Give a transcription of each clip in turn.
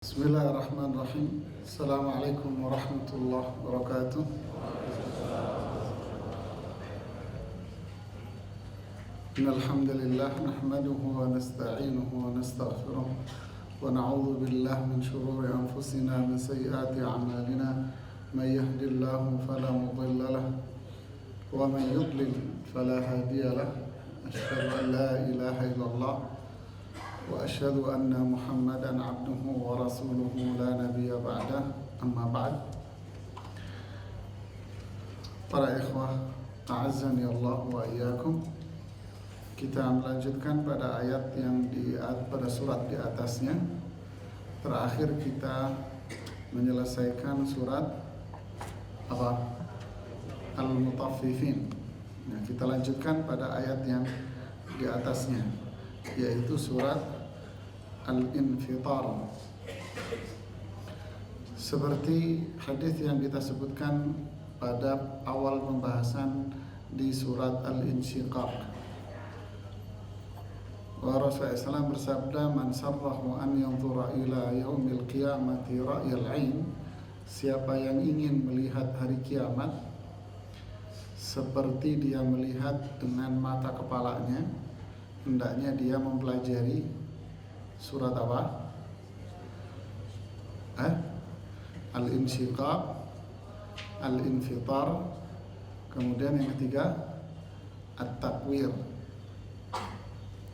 Bismillahirrahmanirrahim. Assalamualaikum warahmatullahi wabarakatuh. Innal hamdalillah nahmaduhu wa nasta'inuhu wa nastaghfiruh wa na'udzu billahi min shururi anfusina wa min sayyiati a'malina. May yahdihillahu fala mudilla lahu wa man yudlil fala hadiya lahu. Asyhadu an la ilaha illallah wa asyhadu anna Muhammadan abduhu wa rasuluhu la nabiyya ba'dah. Amma ba'd. Para ikhwah, a'azzani Allah wa iyyakum. Kita melanjutkan pada ayat yang pada surat di atasnya. Terakhir kita menyelesaikan surat Al-Mutaffifin. Nah, kita lanjutkan pada ayat yang di atasnya, yaitu surat Al-Infitar. Seperti hadis yang kita sebutkan pada awal pembahasan di surat Al-Insyiqaq, Rasulullah SAW bersabda, "Man sarrahu an yanzura ila yaumil qiyamati ra'yal 'ain." Siapa yang ingin melihat hari kiamat seperti dia melihat dengan mata kepalanya, hendaknya dia mempelajari surat apa? Al-Insyiqaq, Al-Infitar, kemudian yang ketiga At-Takwir.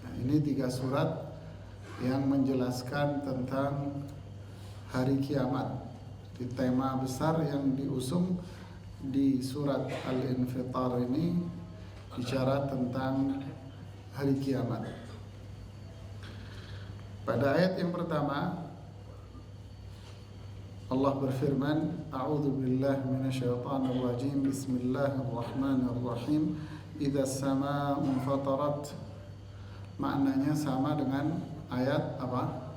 Nah, ini 3 surat yang menjelaskan tentang hari kiamat. Di tema besar yang diusung di surat Al-Infitar ini bicara tentang hari kiamat. Pada ayat yang pertama Allah berfirman, "A'udzu billahi minasyaitonir rajim. Bismillahirrahmanirrahim. Idzas samaa'u fatarat." Maknanya sama dengan ayat apa?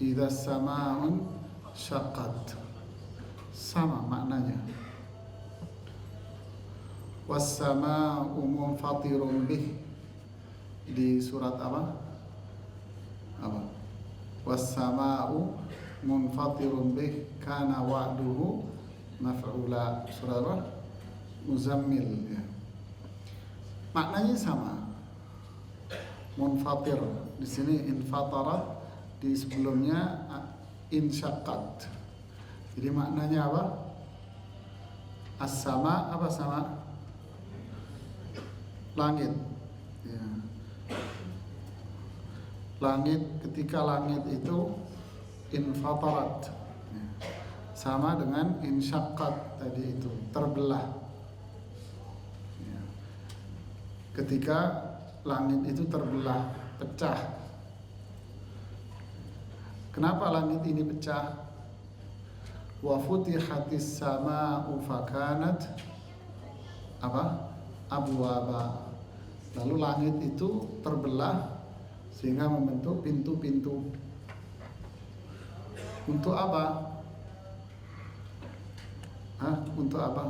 Idzas samaa'u syaqqat. Sama maknanya. Was samaa'u munfatirun bih. Di surat apa? Was-samaa'u munfatirun bih kana wa'duhu maf'ula. Surah apa? Muzammil, ya. Maknanya sama. Munfatir di sini infatarat, di sebelumnya insyaqqat. Jadi maknanya apa? As-sama apa sama? Langit. Ya. Langit, ketika langit itu infatarat, ya, sama dengan insyaqqat tadi itu, terbelah, ya. Ketika langit itu terbelah, pecah. Kenapa langit ini pecah? Wa futihatis samaa'u fakanat abwaba. Lalu langit itu terbelah sehingga membentuk pintu-pintu. Untuk apa? Untuk apa?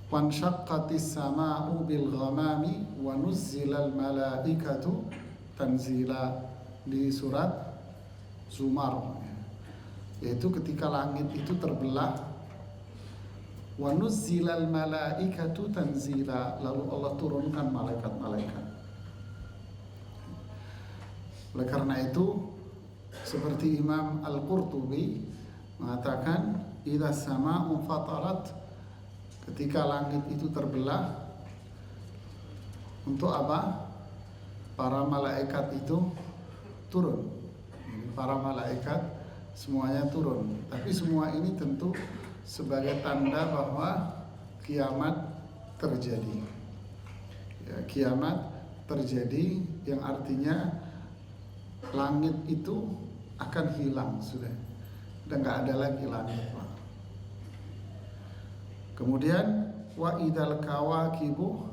Wanshaqqatis samaa'u bil ghamami wa nuzzilal malaikatu tanzila, di surat Zumar, yaitu ketika langit itu terbelah, wa nuzzilal malaikatu tanzila, lalu Allah turunkan malaikat-malaikat. Oleh karena itu, seperti Imam Al-Qurtubi mengatakan, idzas samaa'u fatarat, ketika langit itu terbelah, untuk apa? Para malaikat itu turun. Para malaikat semuanya turun. Tapi semua ini tentu sebagai tanda bahwa kiamat terjadi. Ya, kiamat terjadi, yang artinya langit itu akan hilang sudah nggak ada lagi langit. Kemudian wa idzal kawakibu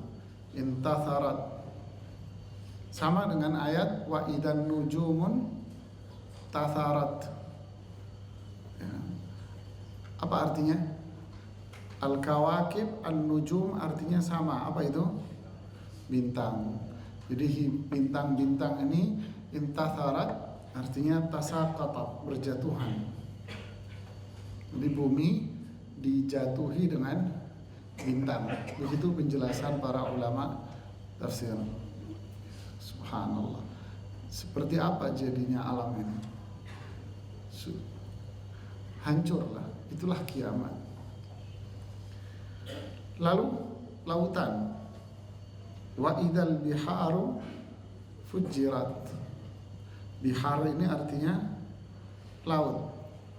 intatharat, sama dengan ayat wa idzan nujumun tatharat. Ya. Apa artinya? Al-kawakib, an-nujum artinya sama. Apa itu? Bintang. Jadi bintang-bintang ini intatharat artinya tasaqatat, berjatuhan. Jadi bumi dijatuhi dengan bintang. Begitu penjelasan para ulama tafsir. Subhanallah. Seperti apa jadinya alam ini? Hancurlah. Itulah kiamat. Lalu lautan. Wa idzal biharu fujirat. Bihar ini artinya laut.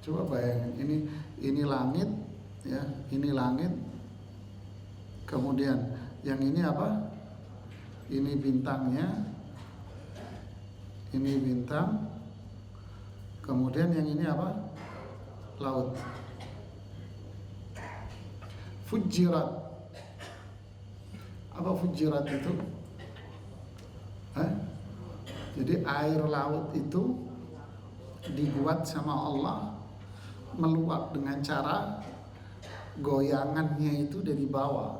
Coba bayangin, ini langit, ya, ini langit. Kemudian yang ini apa? Ini bintangnya, ini bintang. Kemudian yang ini apa? Laut. Fujirat. Apa fujirat itu? Jadi air laut itu dibuat sama Allah meluap dengan cara goyangannya itu dari bawah.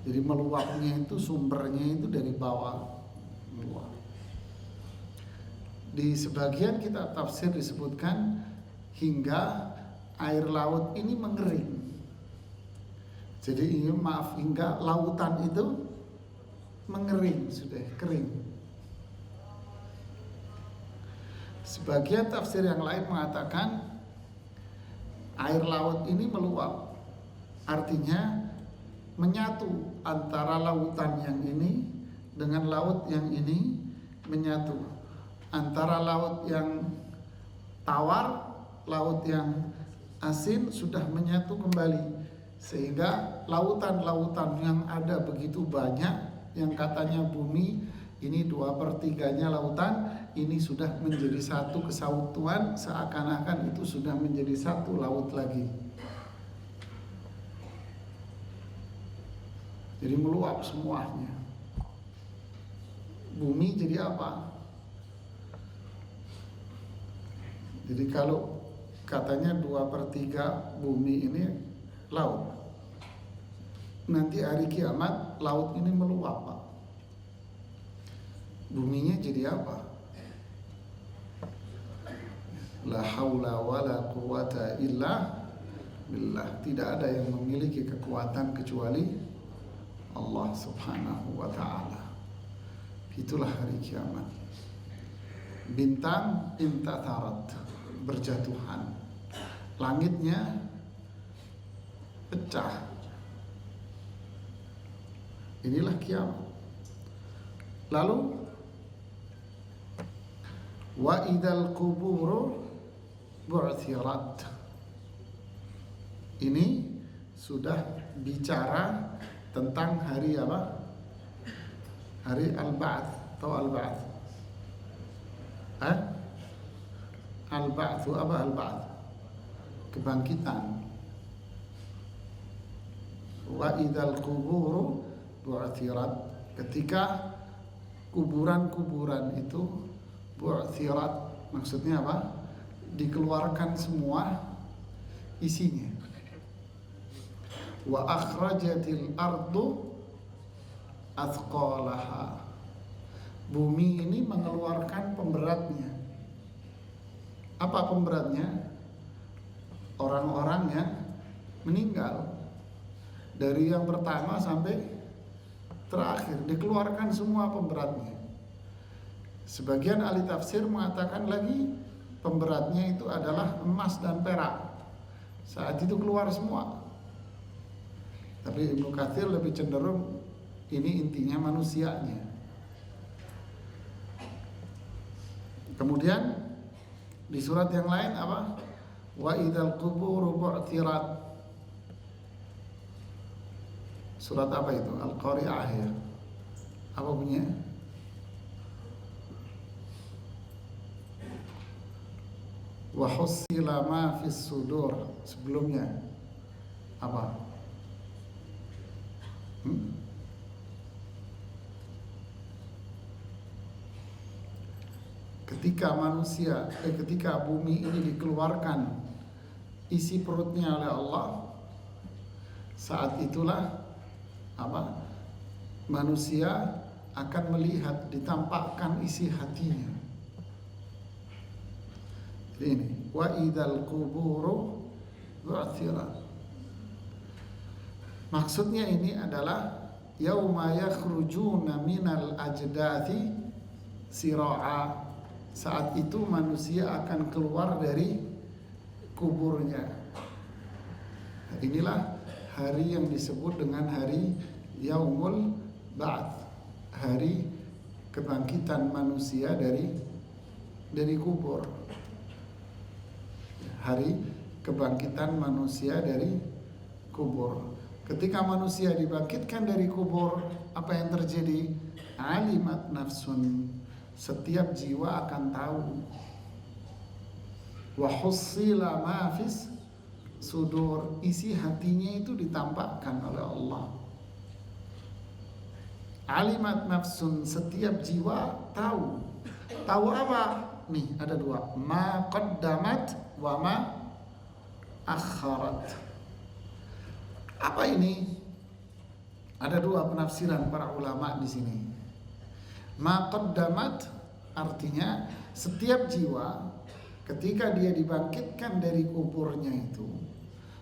Jadi meluapnya itu sumbernya itu dari bawah meluap. Di sebagian kitab tafsir disebutkan hingga air laut ini mengering. Jadi hingga lautan itu mengering, sudah kering. Sebagian tafsir yang lain mengatakan air laut ini meluap, artinya menyatu antara lautan yang ini dengan laut yang ini, menyatu antara laut yang tawar, laut yang asin sudah menyatu kembali, sehingga lautan-lautan yang ada begitu banyak, yang katanya bumi ini 2/3-nya lautan, ini sudah menjadi satu kesatuan, seakan-akan itu sudah menjadi satu laut lagi. Jadi meluap semuanya. Bumi jadi apa? Jadi kalau katanya 2/3 bumi ini laut, nanti hari kiamat laut ini meluap, Pak. Buminya jadi apa? La haula wala quwata illa billah. Tidak ada yang memiliki kekuatan kecuali Allah subhanahu wa ta'ala. Itulah hari kiamat. Bintang intatharat, berjatuhan. Langitnya pecah. Inilah kiamat. Lalu wa idzal quburu bu'thirat. Ini sudah bicara tentang hari apa? Hari al-ba'ts atau al-ba'ts. Al-ba'ts apa al-ba'ts? Kebangkitan. Wa idzal quburu bu'thirat. Ketika kuburan-kuburan itu bu'thirat, maksudnya apa? Dikeluarkan semua isinya. Wa akhrajatil ardu athqalaha. Bumi ini mengeluarkan pemberatnya. Apa pemberatnya? Orang-orang yang meninggal. Dari yang pertama sampai terakhir dikeluarkan semua pemberatnya. Sebagian ahli tafsir mengatakan lagi pemberatnya itu adalah emas dan perak. Saat itu keluar semua. Tapi Ibnu Katsir lebih cenderung ini intinya manusianya. Kemudian di surat yang lain apa? Wa idzal quburu bu'thirat. Surat apa itu? Al-Qari'ah ya. Apa bunyinya? Wa hussila ma fis sudur. Sebelumnya apa? Ketika bumi ini dikeluarkan isi perutnya oleh Allah, saat itulah apa? Manusia akan melihat, ditampakkan isi hatinya. Ini wa idzal quburu bu'thirat. Maksudnya ini adalah yauma yakhrujuna minal ajdathi sira'a. Saat itu manusia akan keluar dari kuburnya. Inilah hari yang disebut dengan hari Yaumul Ba'ts, hari kebangkitan manusia dari kubur. Hari kebangkitan manusia dari kubur. Ketika manusia dibangkitkan dari kubur, apa yang terjadi? Alimat nafsun, setiap jiwa akan tahu. Wa hussila ma fis sudur, isi hatinya itu ditampakkan oleh Allah. Alimat nafsun, setiap jiwa tahu. Tahu apa? Nih ada dua, ma qaddamat wa ma akharat. Apa ini? Ada dua penafsiran para ulama di sini. Ma qaddamat artinya setiap jiwa ketika dia dibangkitkan dari kuburnya itu,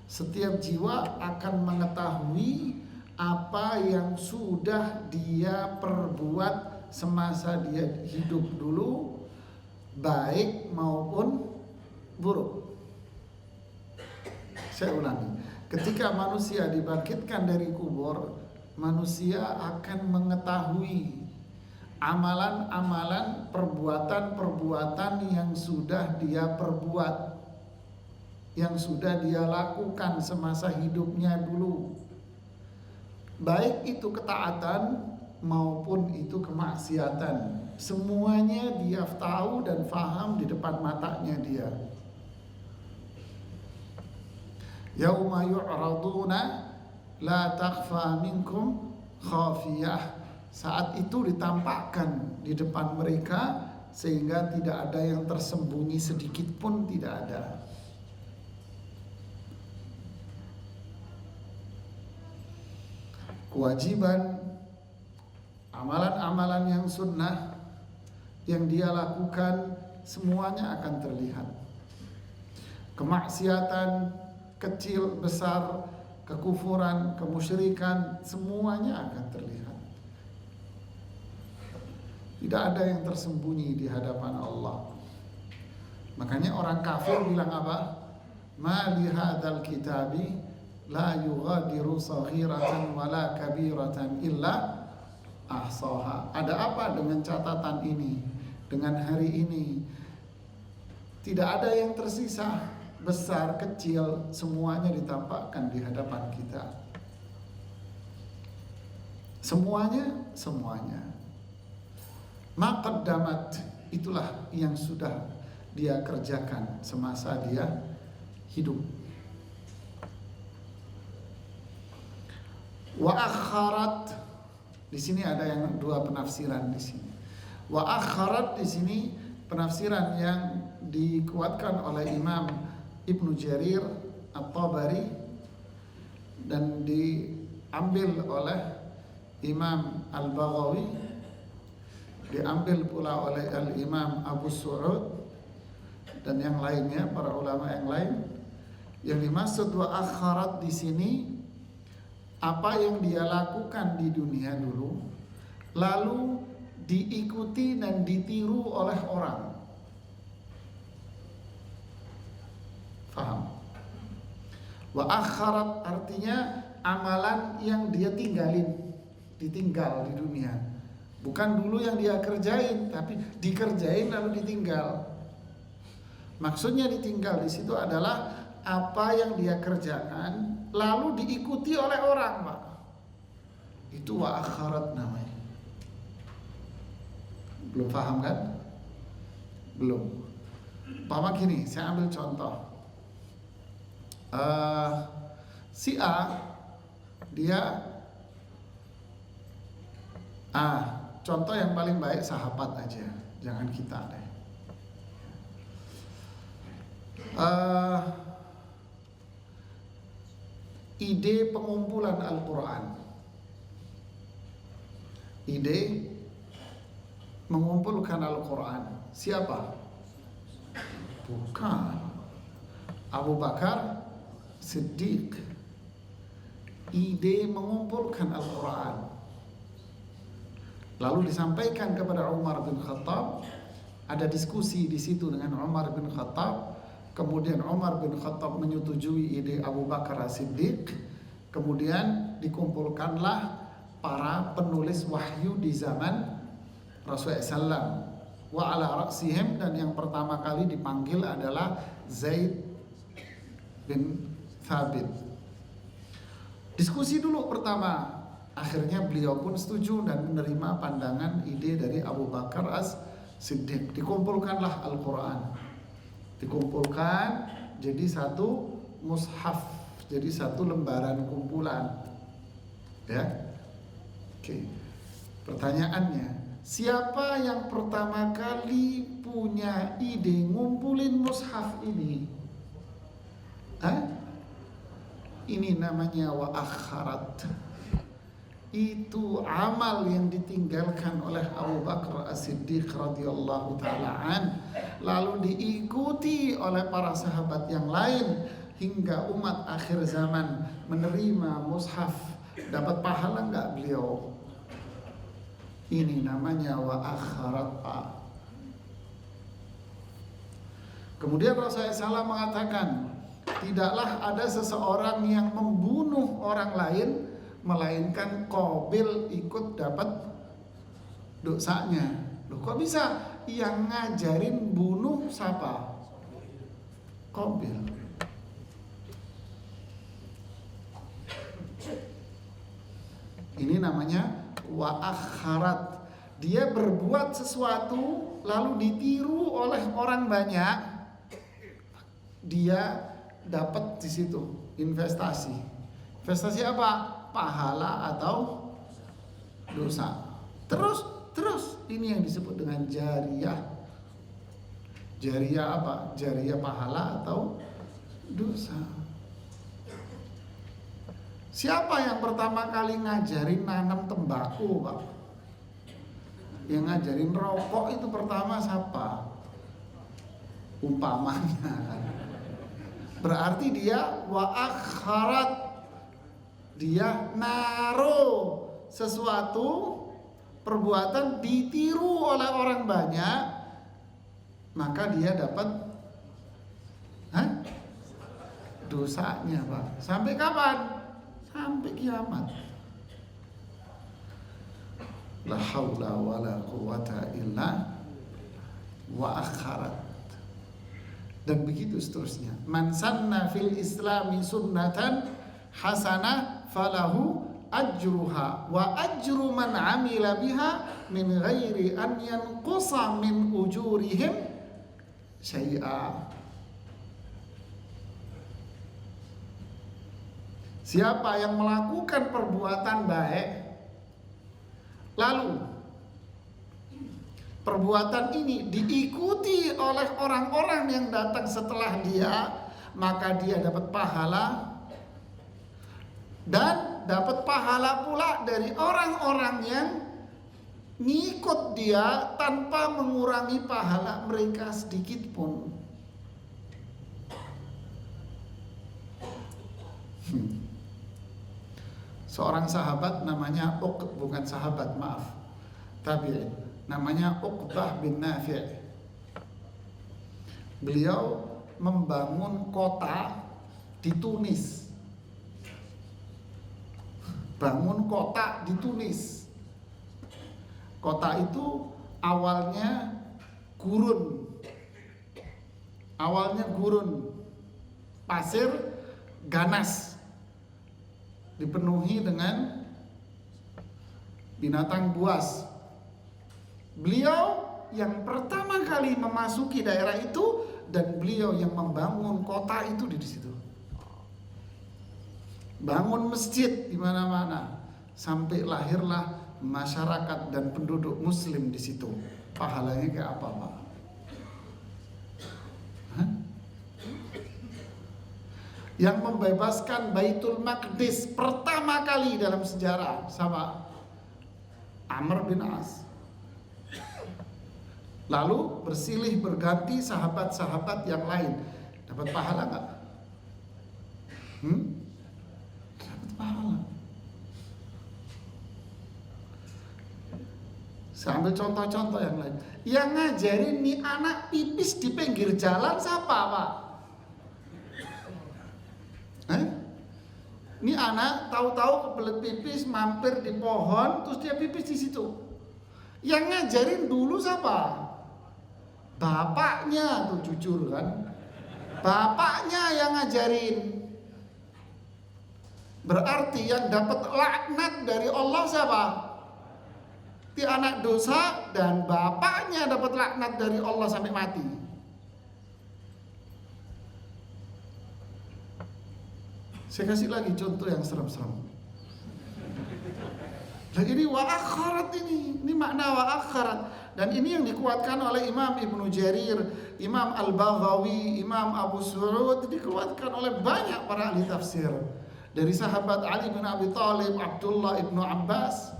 setiap jiwa akan mengetahui apa yang sudah dia perbuat semasa dia hidup dulu, baik maupun buruk. Saya ulangi, ketika manusia dibangkitkan dari kubur, manusia akan mengetahui amalan-amalan, perbuatan-perbuatan yang sudah dia perbuat, yang sudah dia lakukan semasa hidupnya dulu, baik itu ketaatan maupun itu kemaksiatan. Semuanya dia tahu dan faham di depan matanya dia. Yauma yu'raduna la takhfa minkum khafiyah. Saat itu ditampakkan di depan mereka sehingga tidak ada yang tersembunyi sedikit pun, tidak ada. Kewajiban amalan-amalan yang sunnah yang dia lakukan semuanya akan terlihat. Kemaksiatan kecil, besar, kekufuran, kemusyrikan, semuanya akan terlihat. Tidak ada yang tersembunyi di hadapan Allah. Makanya orang kafir bilang apa? Ma li hadzal kitabi la yughadiru saghiratan wala kabiratan illa ahsaha. Ada apa dengan catatan ini, dengan hari ini? Tidak ada yang tersisa, besar, kecil, semuanya ditampakkan di hadapan kita. Semuanya. Maqaddamat, itulah yang sudah dia kerjakan semasa dia hidup. Wa akharat, di sini ada yang dua penafsiran di sini. Wa akharat di sini penafsiran yang dikuatkan oleh Imam Ibnu Jarir At-Tabari dan diambil oleh Imam Al-Baghawi, diambil pula oleh Al-Imam Abu Su'ud dan yang lainnya, para ulama yang lain. Yang dimaksud wa akharat di sini, apa yang dia lakukan di dunia dulu lalu diikuti dan ditiru oleh orang. Faham? Wa akharat artinya amalan yang dia ditinggal di dunia. Bukan dulu yang dia kerjain, tapi dikerjain lalu ditinggal. Maksudnya ditinggal di situ adalah apa yang dia kerjakan lalu diikuti oleh orang, Pak. Itu wa akharat namanya. Belum paham kan? Belum. Paham gini, saya ambil contoh. Si A, dia contoh yang paling baik sahabat aja, jangan kita deh. Ide pengumpulan Al-Quran, ide mengumpulkan Al-Quran. Siapa? Bukan. Abu Bakar Siddiq. Ide mengumpulkan Al-Quran lalu disampaikan kepada Umar bin Khattab. Ada diskusi di situ dengan Umar bin Khattab. Kemudian Umar bin Khattab menyetujui ide Abu Bakar Siddiq. Kemudian dikumpulkanlah para penulis wahyu di zaman Rasulullah SAW. Wa ala ra'sihim, dan yang pertama kali dipanggil adalah Zaid bin Thabit. Diskusi dulu pertama. Akhirnya beliau pun setuju dan menerima pandangan ide dari Abu Bakar As-Siddiq. Dikumpulkanlah Al-Quran. Dikumpulkan jadi satu mushaf, jadi satu lembaran kumpulan. Ya. Oke. Pertanyaannya, siapa yang pertama kali punya ide ngumpulin mushaf ini? Ini namanya wa akharat. Itu amal yang ditinggalkan oleh Abu Bakar As-Siddiq radhiyallahu ta'ala an, lalu diikuti oleh para sahabat yang lain hingga umat akhir zaman menerima mushaf. Dapat pahala enggak beliau? Ini namanya wa akharat. Kemudian Rasulullah SAW mengatakan, tidaklah ada seseorang yang membunuh orang lain melainkan Qabil ikut dapat dosanya. Loh, kok bisa? Yang ngajarin bunuh siapa? Qabil. Ini namanya wa akharat. Dia berbuat sesuatu lalu ditiru oleh orang banyak. Dia dapat di situ investasi. Investasi apa? Pahala atau dosa. Terus ini yang disebut dengan jariyah. Jariyah apa? Jariyah pahala atau dosa. Siapa yang pertama kali ngajarin nanam tembakau, Pak? Yang ngajarin rokok itu pertama siapa? Umpamanya. Berarti dia wa akharat. Dia naruh sesuatu perbuatan ditiru oleh orang banyak, maka dia dapat dosanya, Pak. Sampai kapan? Sampai kiamat. La haula wala quwata illa wa akharat. Dan begitu seterusnya. Man sanna fil islami sunnatan hasanah falahu ajruha wa ajru man amila biha min ghairi an yanqusa min ujurihim syai'a. Siapa yang melakukan perbuatan baik lalu perbuatan ini diikuti oleh orang-orang yang datang setelah dia, maka dia dapat pahala dan dapat pahala pula dari orang-orang yang ngikut dia tanpa mengurangi pahala mereka sedikit pun. Seorang sahabat namanya bukan sahabat, maaf, tabi'in, namanya Uqbah bin Nafi'. Beliau membangun kota di Tunis. Bangun kota di Tunis. Kota itu awalnya gurun. Pasir ganas. Dipenuhi dengan binatang buas. Beliau yang pertama kali memasuki daerah itu dan beliau yang membangun kota itu di situ. Bangun masjid di mana-mana sampai lahirlah masyarakat dan penduduk muslim di situ. Pahalanya kayak apa, Pak? Yang membebaskan Baitul Maqdis pertama kali dalam sejarah sama Amr bin As. lalu bersilih berganti sahabat-sahabat yang lain, dapat pahala nggak? Dapat pahala. Saya ambil contoh-contoh yang lain. Yang ngajarin nih anak pipis di pinggir jalan siapa, Pak? Ini anak tahu-tahu kebelet pipis, mampir di pohon, terus dia pipis di situ. Yang ngajarin dulu siapa? Bapaknya tuh, jujur kan? Bapaknya yang ngajarin. Berarti yang dapat laknat dari Allah siapa? Di anak dosa, dan bapaknya dapat laknat dari Allah sampai mati. Saya kasih lagi contoh yang serem-serem. Nah ini wa akharat, ini makna wa akharat, dan ini yang dikuatkan oleh Imam Ibnu Jarir, Imam Al-Baghawi, Imam Abu Su'ud, dikuatkan oleh banyak para ahli tafsir. Dari sahabat Ali bin Abi Thalib, Abdullah ibnu Abbas.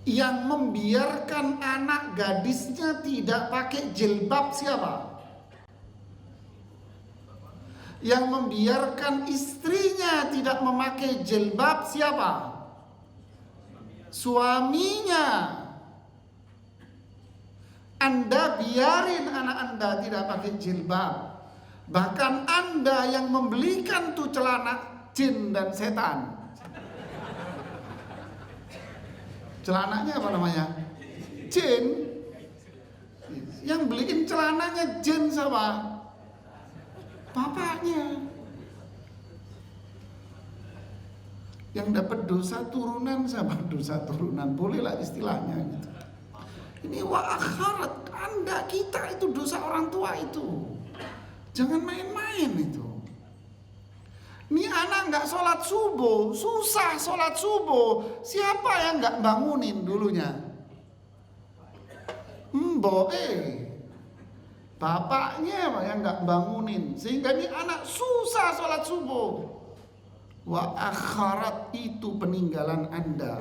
Yang membiarkan anak gadisnya tidak pakai jilbab siapa? Yang membiarkan istrinya tidak memakai jilbab siapa? Suaminya. Anda biarin anak Anda tidak pakai jilbab. Bahkan Anda yang membelikan tuh celana jin dan setan. Celananya apa namanya? Jin. Yang beliin celananya jin siapa? Bapaknya. Yang dapat dosa turunan sama dosa turunan, bolehlah istilahnya gitu. Ini wa akharat, Anda, kita itu dosa orang tua itu. Jangan main-main itu. Ini anak nggak sholat subuh, susah sholat subuh. Siapa yang nggak bangunin dulunya? Bapaknya yang nggak bangunin, sehingga ini anak susah sholat subuh. Wa akharat, itu peninggalan Anda.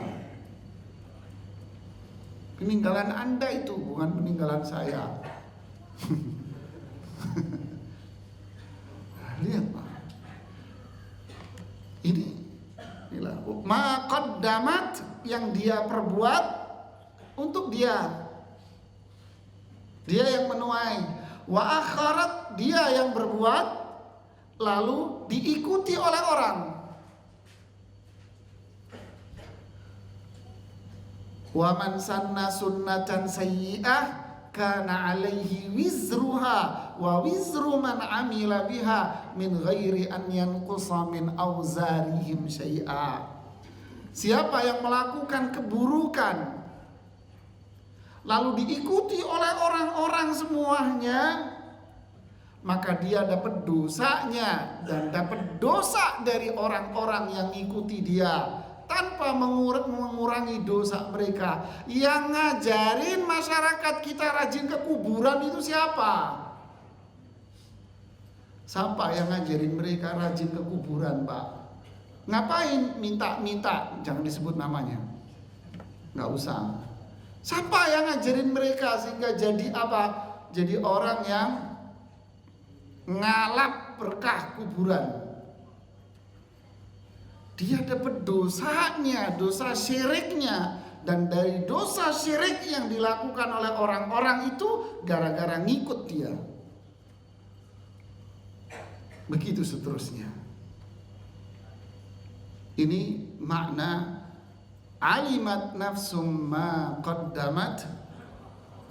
Peninggalan Anda itu bukan peninggalan saya. Lihat Pak. Inilah ma qaddamat, yang dia perbuat untuk dia. Dia yang menuai. Wa akharat, dia yang berbuat lalu diikuti oleh orang. Wa man sanna sunnatan sayyi'ah kana alaihi wizruha wa wizru man amila biha min ghairi an yanqusa min auzarihim syai'a. Siapa yang melakukan keburukan lalu diikuti oleh orang-orang semuanya, maka dia dapat dosanya dan dapat dosa dari orang-orang yang ikuti dia tanpa mengurangi dosa mereka. Yang ngajarin masyarakat kita rajin ke kuburan itu siapa? Siapa yang ngajarin mereka rajin ke kuburan, Pak? Ngapain minta-minta? Jangan disebut namanya, nggak usah. Siapa yang ngajarin mereka sehingga jadi apa? Jadi orang yang ngalap berkah kuburan. Dia dapat dosanya, dosa syiriknya. Dan dari dosa syirik yang dilakukan oleh orang-orang itu gara-gara ngikut dia. Begitu seterusnya. Ini makna alimat nafsum ma qaddamat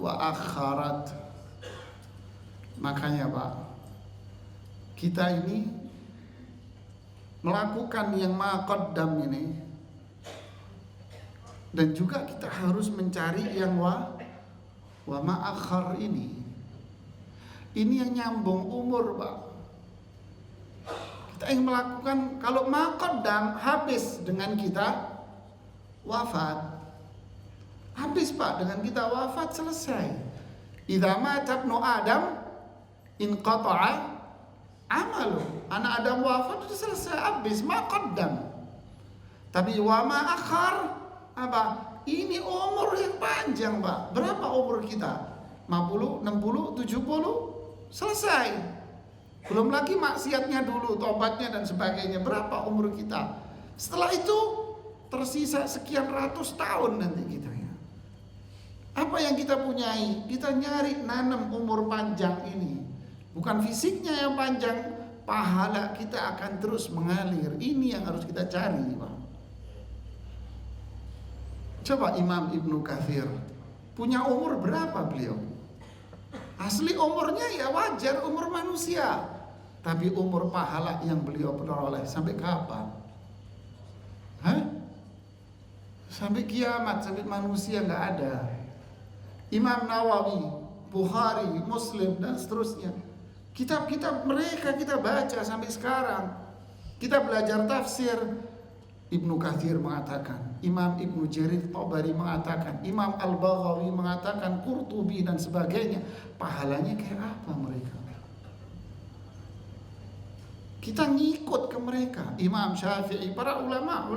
wa akharat. Makanya Pak, kita ini melakukan yang ma qaddam ini, dan juga kita harus mencari yang wa ma akhar ini. Ini yang nyambung umur Pak. Kita ingin melakukan, kalau ma qaddam habis dengan kita wafat. Habis Pak, dengan kita wafat selesai. Idza mata ibnu Adam inqata'a amalu. Anak Adam wafat itu selesai, habis ma qaddam. Tapi wa ma akhar, Apa? Ini umur yang panjang, Pak. Berapa umur kita? 50, 60, 70? Selesai. Belum lagi maksiatnya dulu, tobatnya dan sebagainya. Berapa umur kita? Setelah itu tersisa sekian ratus tahun nanti kita ya. Apa yang kita punyai? Kita nyari nanam umur panjang ini. Bukan fisiknya yang panjang, pahala kita akan terus mengalir. Ini yang harus kita cari, Pak. Coba Imam Ibnu Katsir punya umur berapa beliau? Asli umurnya ya wajar umur manusia, tapi umur pahala yang beliau peroleh sampai kapan? Hah? Sampai kiamat, sampai manusia nggak ada. Imam Nawawi, Bukhari, Muslim dan seterusnya. Kitab-kitab mereka kita baca sampai sekarang. Kita belajar tafsir. Ibnu Katsir mengatakan, Imam Ibnu Jarir Tabari mengatakan, Imam Al-Baghawi mengatakan, Qurtubi dan sebagainya. Pahalanya kayak apa mereka? Kita ngikut ke mereka. Imam Syafi'i, para ulama.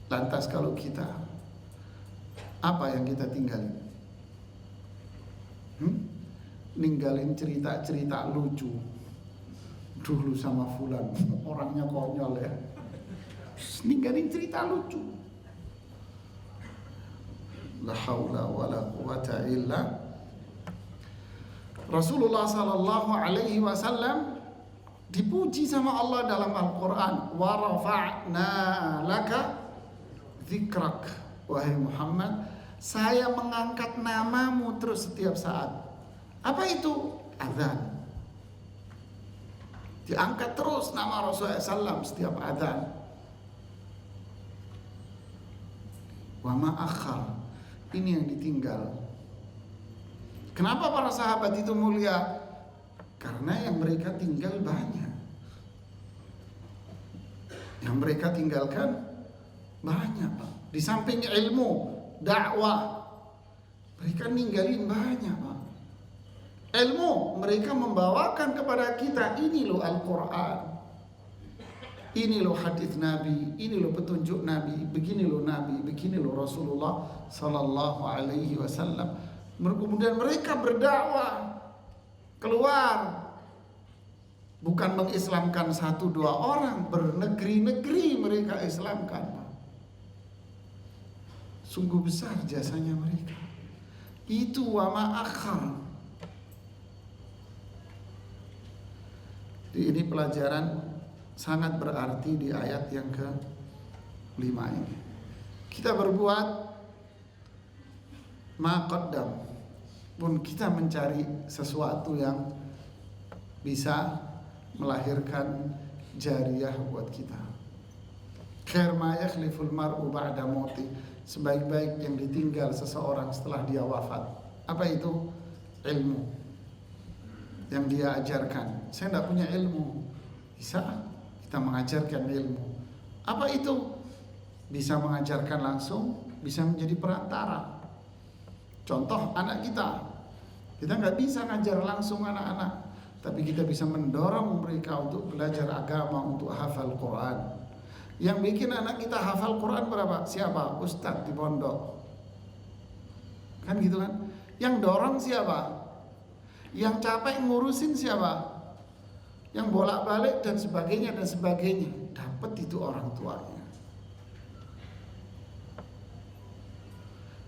Lantas kalau kita, apa yang kita tinggalin? Ninggalin cerita-cerita lucu. Dulu sama fulan, orangnya konyol ya. Ninggalin cerita lucu. La haula wala quwata illa. Rasulullah sallallahu alaihi wasallam dipuji sama Allah dalam Al-Qur'an, wa rafa'na laka dzikrak. Wahai Muhammad, saya mengangkat namamu terus setiap saat. Apa itu? Azan. Diangkat terus nama Rasulullah SAW setiap adzan. Wa ma akhar, ini yang ditinggal. Kenapa para sahabat itu mulia? Karena yang mereka tinggal banyak. Yang mereka tinggalkan banyak, Pak. Di samping ilmu, dakwah, mereka ninggalin banyak, Pak. Ilmu mereka membawakan kepada kita, ini loh Al-Quran, ini loh hadis Nabi, ini loh petunjuk Nabi, begini loh Nabi, begini loh Rasulullah Sallallahu Alaihi Wasallam. Kemudian mereka berdakwah keluar, bukan mengislamkan satu dua orang, bernegeri-negeri mereka islamkan. Sungguh besar jasanya mereka. Itu wa ma akhar. Ini pelajaran sangat berarti di ayat yang ke-5 ini. Kita berbuat ma qaddam, pun kita mencari sesuatu yang bisa melahirkan jariyah buat kita. Khair ma yakhliful mar'u ba'da mauti, sebaik-baik yang ditinggal seseorang setelah dia wafat. Apa itu? Ilmu yang dia ajarkan. Saya tidak punya ilmu, bisa kita mengajarkan ilmu. Apa itu? Bisa mengajarkan langsung, bisa menjadi perantara. Contoh anak kita nggak bisa ngajar langsung anak-anak, tapi kita bisa mendorong mereka untuk belajar agama, untuk hafal Quran. Yang bikin anak kita hafal Quran berapa? Siapa? Ustadz di pondok. Kan gitu kan? Yang dorong siapa? Yang capek ngurusin siapa? Yang bolak-balik dan sebagainya. Dapat itu orang tuanya.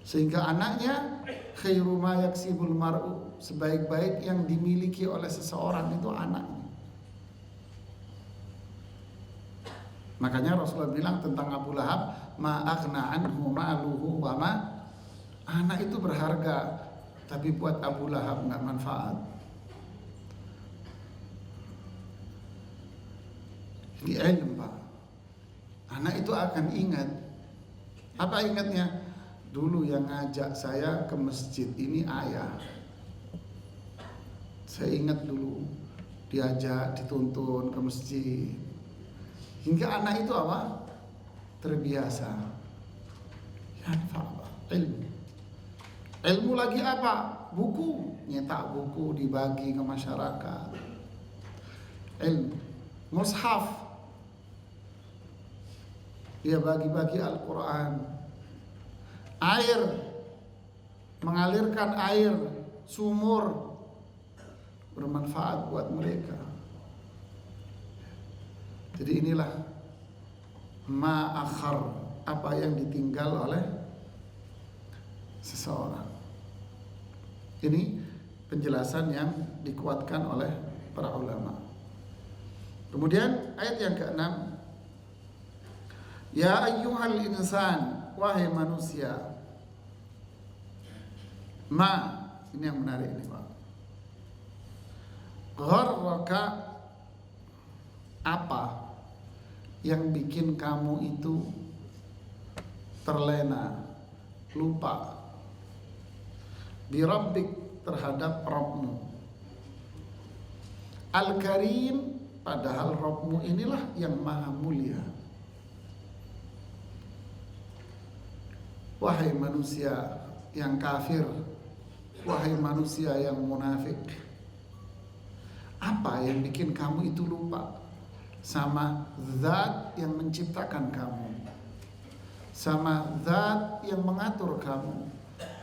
Sehingga anaknya khairu ma yaksibul mar'u, sebaik-baik yang dimiliki oleh seseorang itu anaknya. Makanya Rasulullah bilang tentang Abu Lahab, ma aghna anhu ma'luhu wa ma. Anak itu berharga, tapi buat Abu Lahab nggak manfaat. Ini ilmu, Pak. Anak itu akan ingat. Apa ingatnya? Dulu yang ngajak saya ke masjid ini ayah. Saya ingat dulu diajak, dituntun ke masjid. Hingga anak itu apa? Terbiasa. Ya, Pak, ilmu. Ilmu lagi apa? Buku. Nyetak buku dibagi ke masyarakat. Ilmu. Mushaf. dia bagi-bagi Al-Quran, air, mengalirkan air sumur bermanfaat buat mereka. Jadi inilah ma'akhar, apa yang ditinggal oleh seseorang. Ini penjelasan yang dikuatkan oleh para ulama. Kemudian ayat yang ke-6, ya ayyuhal insan, wahai manusia. Ma, ini yang menarik ini Pak. Gharraka, apa yang bikin kamu itu terlena, lupa, birabbik, terhadap Rabbmu. Al-Karim, padahal Rabbmu inilah yang maha mulia. Wahai manusia yang kafir, wahai manusia yang munafik, apa yang bikin kamu itu lupa sama zat yang menciptakan kamu, sama zat yang mengatur kamu,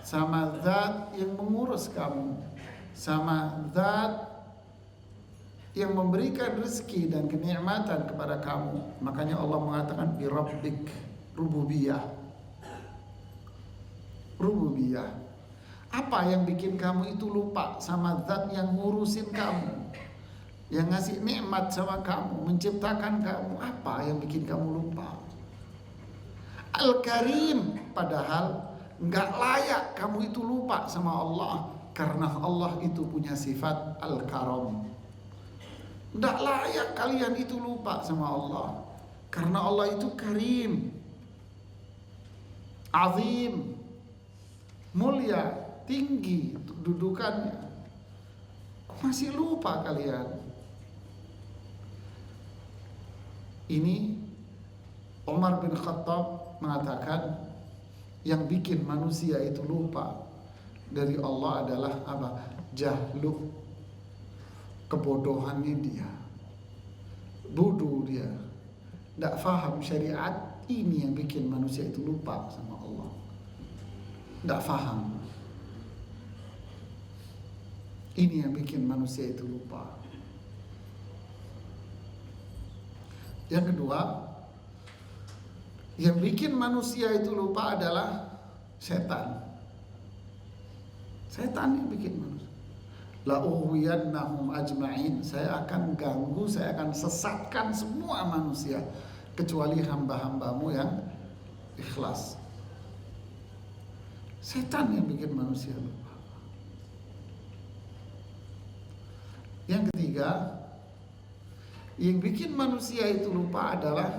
sama zat yang mengurus kamu, sama zat yang memberikan rezeki dan kenikmatan kepada kamu. Makanya Allah mengatakan bi rabbik, rububiyah. Rububiyah. Apa yang bikin kamu itu lupa sama zat yang ngurusin kamu, yang ngasih nikmat sama kamu, menciptakan kamu? Apa yang bikin kamu lupa? Al-Karim, padahal nggak layak kamu itu lupa sama Allah, karena Allah itu punya sifat Al-Karam. Nggak layak kalian itu lupa sama Allah, karena Allah itu Karim, Azim, mulia, tinggi dudukannya. Masih lupa kalian? Ini Umar bin Khattab mengatakan yang bikin manusia itu lupa dari Allah adalah apa? Jahlu, kebodohannya dia, bodoh dia, tidak faham syariat. Ini yang bikin manusia itu lupa sama Allah, tidak faham. Ini yang bikin manusia itu lupa. Yang kedua, yang bikin manusia itu lupa adalah setan. Setan yang bikin manusia. La ughwiyannahum ajma'in, saya akan ganggu, saya akan sesatkan semua manusia kecuali hamba-hambamu yang ikhlas. Setan yang bikin manusia lupa. Yang ketiga, yang bikin manusia itu lupa adalah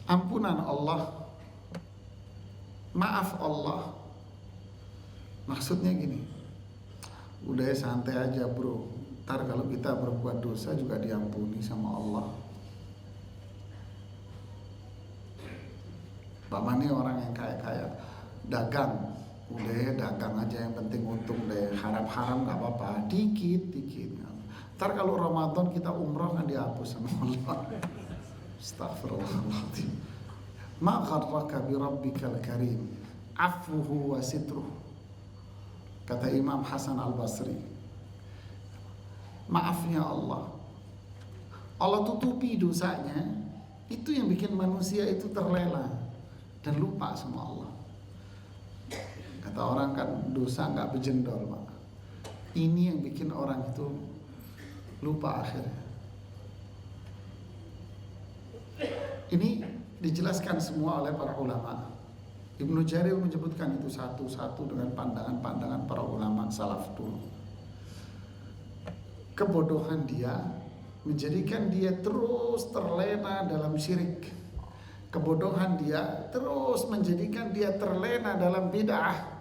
ampunan Allah, maaf Allah. Maksudnya gini, udah santai aja bro, ntar kalau kita berbuat dosa juga diampuni sama Allah. Bapaknya orang yang kaya-kaya dagang, udah dagang aja yang penting untung deh, harap-harap nggak apa-apa, dikit-dikit. Ntar kalau Ramadan kita umroh kan dihapus sama Allah. Astagfirullahaladzim. Ma gharraka bi rabbikal karim, afuhu wa sitruh. Kata Imam Hasan Al-Basri, maafnya Allah, Allah tutupi dosanya, itu yang bikin manusia itu terlena dan lupa sama Allah. Kata orang kan dosa nggak bejendol Pak. Ini yang bikin orang itu lupa akhirnya. Ini dijelaskan semua oleh para ulama. Ibnu Jarir menyebutkan itu satu-satu dengan pandangan-pandangan para ulama salaf dulu. Kebodohan dia menjadikan dia terus terlena dalam syirik. Kebodohan dia terus menjadikan dia terlena dalam bid'ah.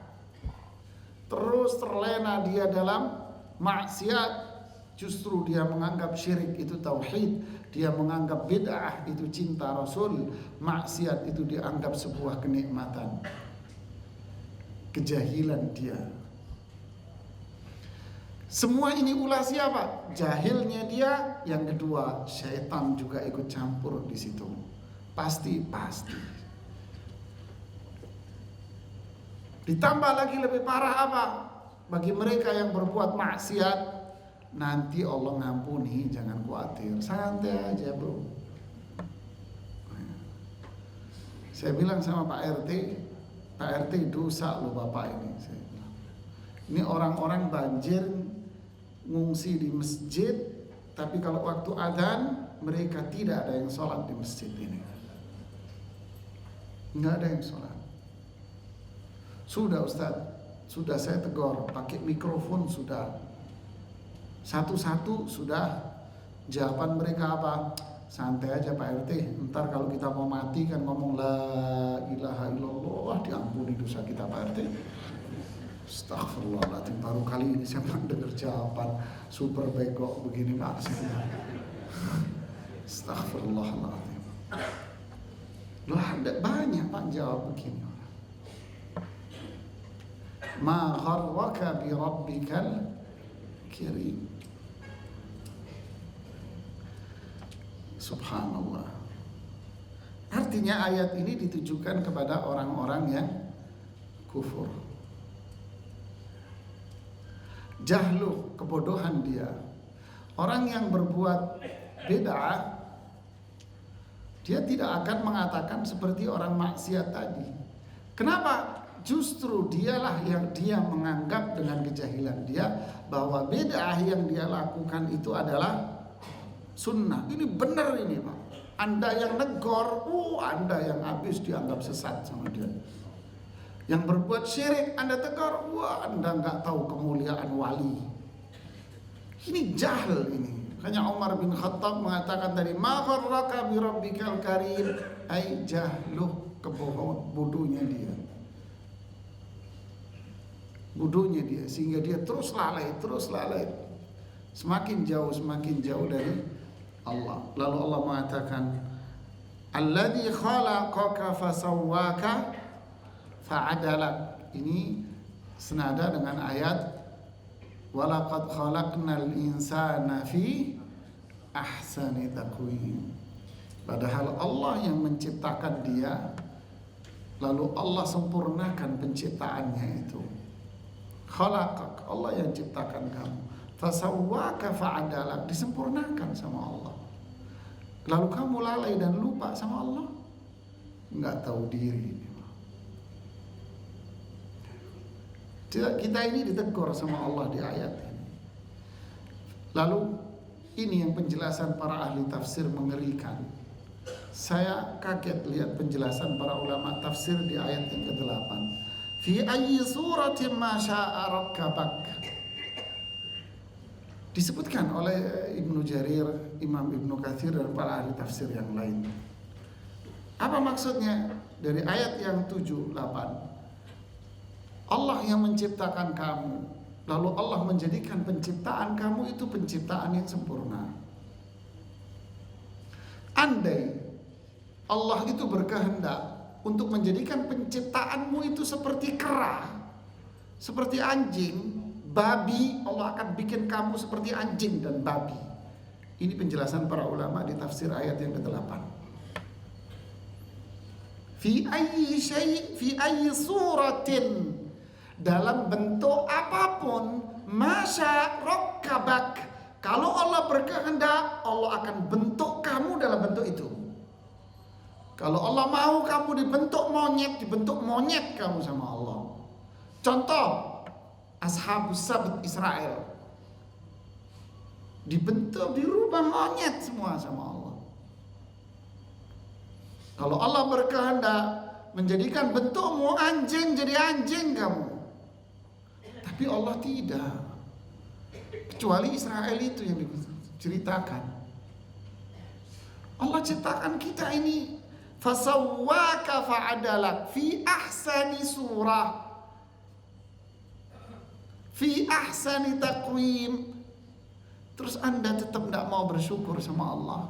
Terus terlena dia dalam maksiat. Justru dia menganggap syirik itu tauhid, dia menganggap bid'ah itu cinta Rasul, maksiat itu dianggap sebuah kenikmatan. Kejahilan dia. Semua ini ulah siapa? Jahilnya dia. Yang kedua, syaitan juga ikut campur di situ. Pasti. Ditambah lagi lebih parah apa? Bagi mereka yang berbuat maksiat, nanti Allah ngampuni, jangan khawatir. Santai aja, bro. Saya bilang sama Pak RT dosa lo Bapak ini. Saya bilang, ini orang-orang banjir ngungsi di masjid, tapi kalau waktu adzan mereka tidak ada yang sholat di masjid ini. Nggak ada yang sholat. Sudah Ustaz, sudah saya tegur, pakai mikrofon sudah. Satu-satu sudah. Jawaban mereka apa? Santai aja Pak RT, ntar kalau kita mau mati kan ngomong la ilaha illallah, diampuni dosa kita Pak RT. Astagfirullahaladzim, baru kali ini saya mendengar jawaban super bego begini maksudnya. Astagfirullahaladzim. Lah ada banyak Pak jawab begini. Ma gharraka bi rabbikal kirim. Subhanallah. Artinya ayat ini ditujukan kepada orang-orang yang kufur. Jahlu, kebodohan dia. Orang yang berbuat bid'ah, dia tidak akan mengatakan seperti orang maksiat tadi. Kenapa? Justru dialah yang dia menganggap dengan kejahilan dia bahwa bid'ah yang dia lakukan itu adalah sunnah. Ini benar ini Pak. Anda yang negor, Anda yang habis dianggap sesat sama dia. Yang berbuat syirik Anda tegur, Anda nggak tahu kemuliaan wali. Ini jahil ini. Hanya Umar bin Khattab mengatakan tadi, ma gharraka bi rabbikal karim, ai jahluh, kebohongan, bodohnya dia. Bodohnya dia, sehingga dia terus lalai. Semakin jauh dari Allah. Lalu Allah mengatakan, alladzi khalaqaka fasawwaka fa'adalak. Ini senada dengan ayat walaqad khalaqnal insana fi ahsani taqwim. Padahal Allah yang menciptakan dia, lalu Allah sempurnakan penciptaannya itu. Khalaqak, Allah yang ciptakan kamu. Fasawwaka fa'adalak, disempurnakan sama Allah. Lalu kamu lalai dan lupa sama Allah, nggak tahu diri. Kita ini ditegur sama Allah di ayat ini. Lalu ini yang penjelasan para ahli tafsir mengerikan. Saya kaget lihat penjelasan para ulama tafsir di ayat yang ke-8. Fi ayyi suratin ma syaa rakkabak. Disebutkan oleh Ibnu Jarir, Imam Ibnu Katsir dan para ahli tafsir yang lain. Apa maksudnya dari ayat yang 7, 8? Allah yang menciptakan kamu, lalu Allah menjadikan penciptaan kamu itu penciptaan yang sempurna. Andai Allah itu berkehendak untuk menjadikan penciptaanmu itu seperti kera, seperti anjing, babi, Allah akan bikin kamu seperti anjing dan babi. Ini penjelasan para ulama di tafsir ayat yang ke-8. Fi ayyi suratin, dalam bentuk apapun, masya rakkabak. Kalau Allah berkehendak, Allah akan bentuk kamu dalam bentuk itu. Kalau Allah mau kamu dibentuk monyet kamu sama Allah. Contoh, Ashabus Sabt Israel dibentuk, dirubah monyet semua sama Allah. Kalau Allah berkehendak menjadikan bentukmu anjing, jadi anjing kamu. Tapi Allah tidak. Kecuali Israel itu yang diceritakan. Allah ciptakan kita ini fasawwaka fa'adalak fi ahsani surah, fi ahsani taqwim. Terus Anda tetap tidak mau bersyukur sama Allah,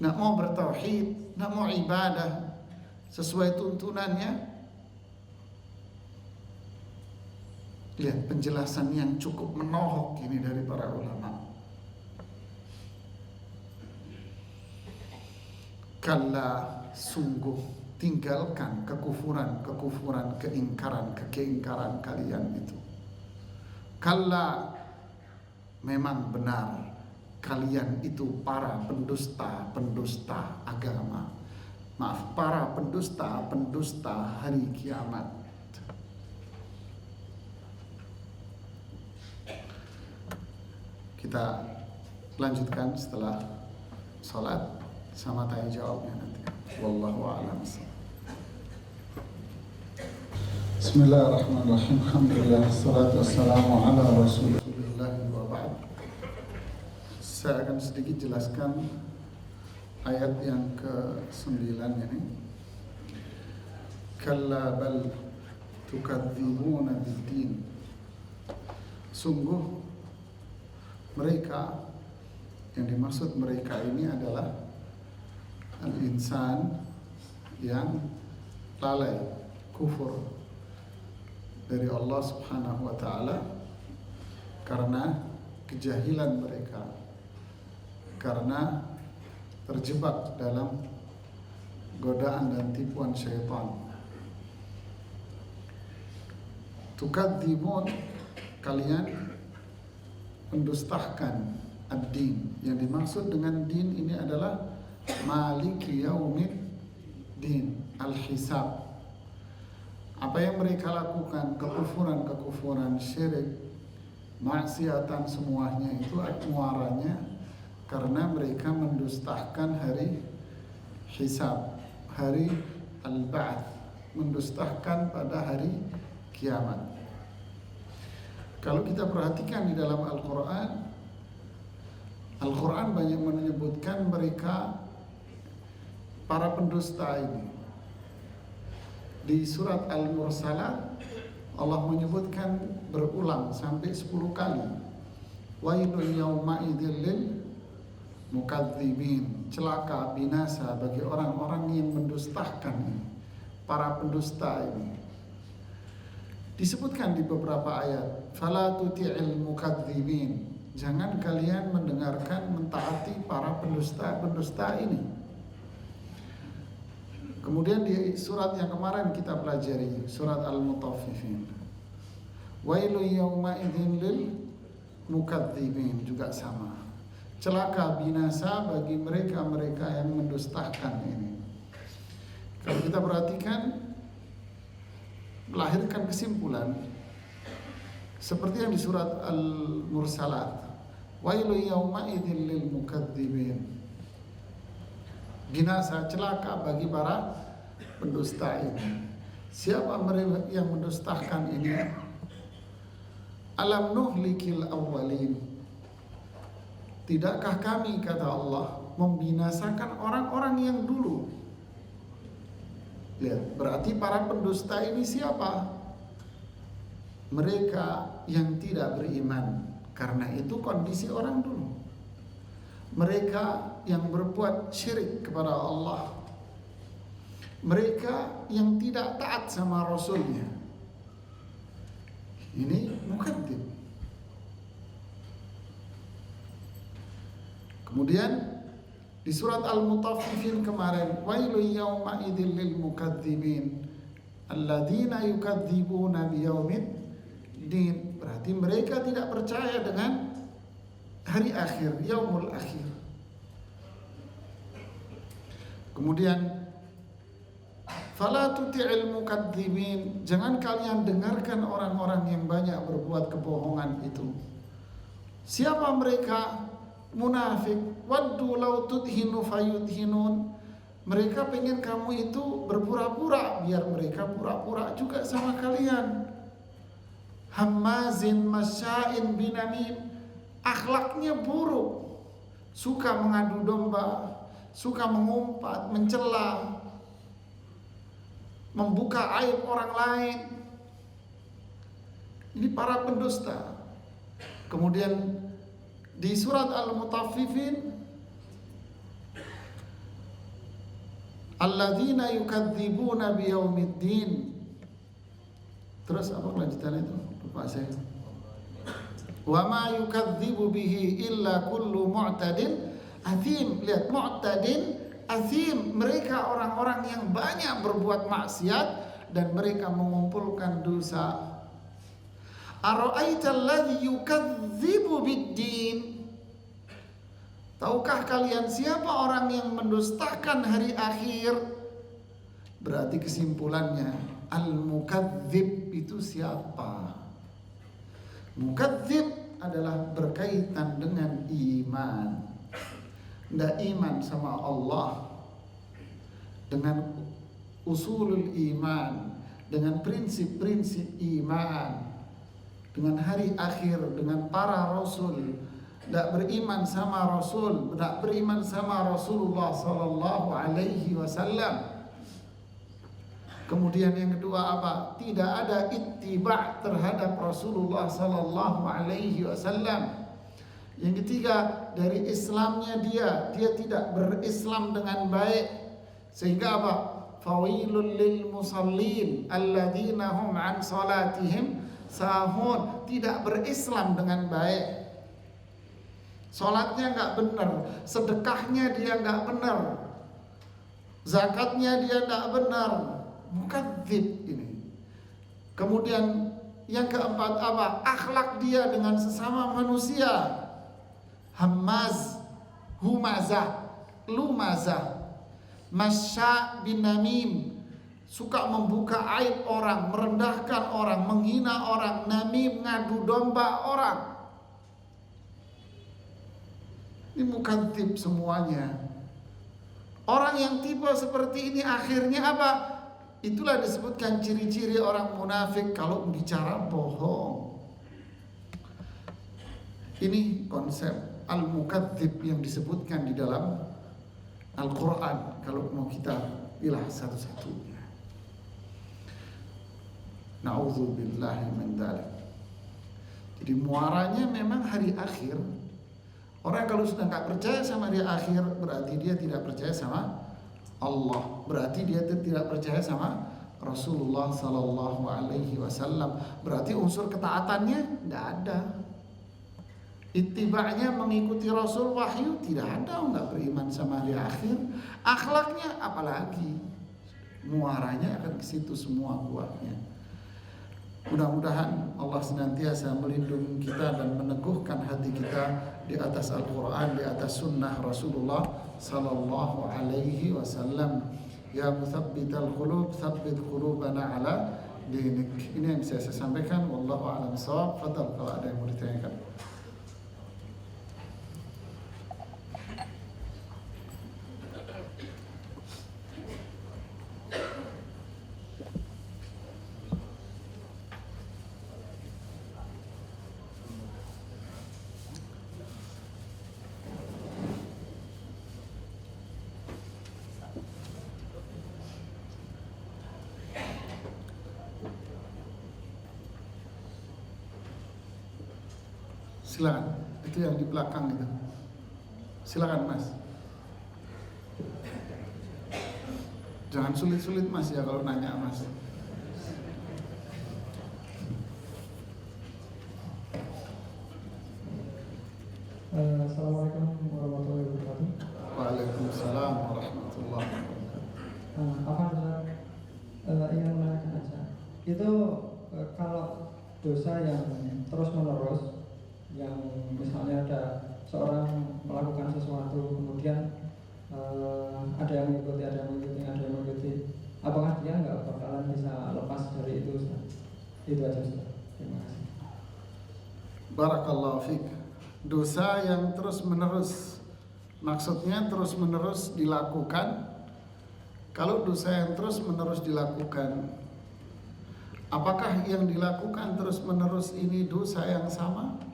tidak mau bertauhid, tidak mau ibadah sesuai tuntunannya. Lihat penjelasan yang cukup menohok ini dari para ulama. Kalla, sungguh, tinggalkan kekufuran, keingkaran kalian itu. Kalla, memang benar kalian itu para pendusta agama. Maaf, para pendusta hari kiamat. Kita lanjutkan setelah sholat sama tanya jawabnya nanti. Wallahu a'lam. Bismillahirrahmanirrahim. Alhamdulillah, wassalatu wassalamu ala rasulillah wa ba'd. Saya akan sedikit jelaskan ayat yang ke-9 ini. Kalla bal tukadzibuna biddin. Sungguh mereka, yang dimaksud mereka ini adalah al-insan yang lalai, kufur dari Allah Subhanahu wa ta'ala karena kejahilan mereka, karena terjebak dalam godaan dan tipuan syaitan. Tukadzibun, kalian mendustakan ad-din. Yang dimaksud dengan din ini adalah maliki yaumiddin, al-hisab. Apa yang mereka lakukan, kekufuran, syirik, maksiatan, semuanya itu muaranya karena mereka mendustakan hari hisab, hari al-ba'ats, mendustakan pada hari kiamat. Kalau kita perhatikan di dalam Al-Quran banyak menyebutkan mereka para pendusta ini. Di surat Al-Mursalat Allah menyebutkan berulang sampai 10 kali. Wailun yawma idzil lil mukadzibin. Celaka, binasa bagi orang-orang yang mendustakan ini, para pendusta ini. Disebutkan di beberapa ayat, fala tuti'il mukadzibin. Jangan kalian mendengarkan, mentaati para pendusta ini. Kemudian di surat yang kemarin kita pelajari, surat Al-Mutaffifin, wailu yawma idzin lil mukadzibin, juga sama. Celaka, binasa bagi mereka-mereka yang mendustakan ini. Kalau kita perhatikan, melahirkan kesimpulan seperti yang di surat Al-Mursalat, wailu yawma idzin lil mukadzibin. Binasa, celaka bagi para pendusta ini. Siapa mereka yang mendustakan ini? Alam nuhlikil awwalin. Tidakkah kami, kata Allah, membinasakan orang-orang yang dulu? Lihat, berarti para pendusta ini siapa? Mereka yang tidak beriman. Karena itu kondisi orang dulu. Mereka yang berbuat syirik kepada Allah, mereka yang tidak taat sama Rasulnya. Ini mukadzib. Kemudian di surat Al-Mutaffifin kemarin, wailu yawma idzil lil mukadzibin alladzina yukadzibuna biyaumiddin. Berarti mereka tidak percaya dengan hari akhir, yaumul akhir. Kemudian fala tuti'il mukadzibin, jangan kalian dengarkan orang-orang yang banyak berbuat kebohongan itu. Siapa mereka? Munafik. Waddu law tudhinu fayudhinun. Mereka pengen kamu itu berpura-pura biar mereka pura-pura juga sama kalian. Hammazin masya'in binamim, akhlaknya buruk, suka mengadu domba, suka mengumpat, mencela, membuka aib orang lain. Ini para pendusta. Kemudian di surat Al-Mutaffifin, alladzina yukadzibuna biyaumiddin, Terus apa kelanjutan itu? Lupa saya. Wa ma yukadzibu bihi illa kullu mu'tadin athim. Lihat, mu'tadin athim, mereka orang-orang yang banyak berbuat maksiat dan mereka mengumpulkan dosa. Ara'aita alladhi yukadzibu bid-din. Tahukah kalian siapa orang yang mendustakan hari akhir? Berarti kesimpulannya, al-mukadzib itu siapa? Mukadzib adalah berkaitan dengan iman. Tidak iman sama Allah, dengan usulul iman, dengan prinsip-prinsip iman, dengan hari akhir, dengan para rasul. Tidak beriman sama Rasul, tidak beriman sama Rasulullah Sallallahu Alaihi Wasallam. Kemudian yang kedua apa? Tidak ada ittiba' terhadap Rasulullah Sallallahu Alaihi Wasallam. Yang ketiga, dari Islamnya dia tidak berislam dengan baik, sehingga apa? Fawilul lil musallin alladzina hum an salatihim sahun. Tidak berislam dengan baik. Sholatnya nggak benar, sedekahnya dia nggak benar, zakatnya dia nggak benar, mukadzib ini. Kemudian yang keempat apa? Akhlak dia dengan sesama manusia, hammaz, humazah, lumazah, masya bin namim, suka membuka aib orang, merendahkan orang, menghina orang, namim, ngadu domba orang. Ini mukadzib semuanya. Orang yang tipe seperti ini akhirnya apa? Itulah disebutkan ciri-ciri orang munafik, kalau bicara bohong. Ini konsep al-mukadzib yang disebutkan di dalam Al-Quran, kalau mau kita pilah satu-satunya. Na'udzubillahi min dzalik. Jadi muaranya memang hari akhir. Orang kalau sudah nggak percaya sama hari akhir, berarti dia tidak percaya sama Allah, berarti dia tidak percaya sama Rasulullah Sallallahu Alaihi Wasallam. Berarti unsur ketaatannya tidak ada. Ittiba'nya mengikuti Rasul wahyu tidak ada, nggak beriman sama hari akhir. Akhlaknya apalagi, muaranya akan ke situ semua buahnya. Mudah-mudahan Allah senantiasa melindungi kita dan meneguhkan hati kita di atas Al-Quran, di atas sunnah Rasulullah Sallallahu Alaihi Wasallam. Ya muthabbital qulub, thabbit qulubana ala dinik. Ini yang bisa saya sampaikan. Wallahu a'lam bishawab. Fadhal kalau ada yang mau ditanyakan. Silakan, itu yang di belakang itu. Silakan Mas. Jangan sulit-sulit Mas ya kalau nanya Mas. Assalamualaikum warahmatullahi wabarakatuh. Waalaikumsalam warahmatullahi wabarakatuh. Apa ingin menanyakan aja. Itu kalau dosa yang terus menerus, yang misalnya ada seorang melakukan sesuatu kemudian ada yang mengikuti, apakah dia nggak bakalan bisa lepas dari itu Ustaz? Itu aja Ustaz. Terima kasih. Barakallahu fiik. Dosa yang terus menerus, maksudnya terus menerus dilakukan. Kalau dosa yang terus menerus dilakukan, apakah yang dilakukan terus menerus ini dosa yang sama?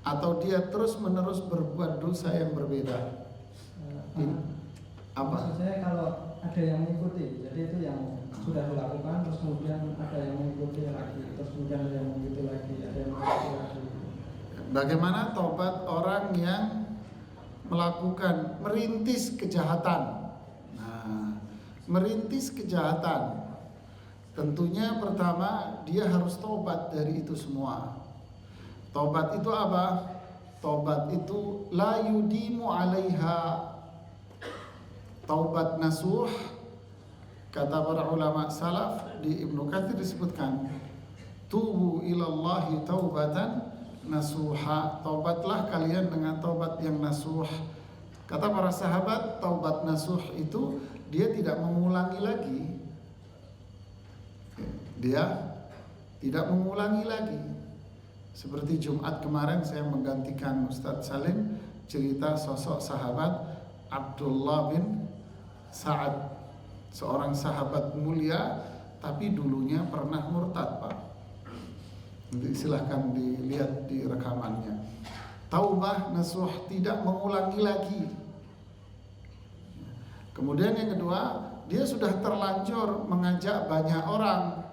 Atau dia terus menerus berbuat dosa yang berbeda? Apa? Maksud saya kalau ada yang mengikuti, jadi itu yang sudah dilakukan, terus kemudian ada yang mengikuti lagi, terus kemudian ada yang mengikuti lagi, ada yang mengikuti lagi. Bagaimana tobat orang yang melakukan merintis kejahatan? Nah, merintis kejahatan, Tentunya pertama dia harus taubat dari itu semua. Taubat itu apa? Taubat itu la yudimu alaiha. Taubat nasuh, kata para ulama salaf di Ibnu Katsir disebutkan, tubu ilallahi taubatan nasuha. Taubatlah kalian dengan taubat yang nasuh. Kata para sahabat, taubat nasuh itu dia tidak mengulangi lagi. Dia tidak mengulangi lagi. Seperti Jumat kemarin saya menggantikan Ustadz Salim cerita sosok sahabat Abdullah bin Sa'ad, seorang sahabat mulia tapi dulunya pernah murtad, Pak. Nanti silahkan dilihat di rekamannya. Taubah nasuh, tidak mengulangi lagi. Kemudian yang kedua, dia sudah terlanjur mengajak banyak orang,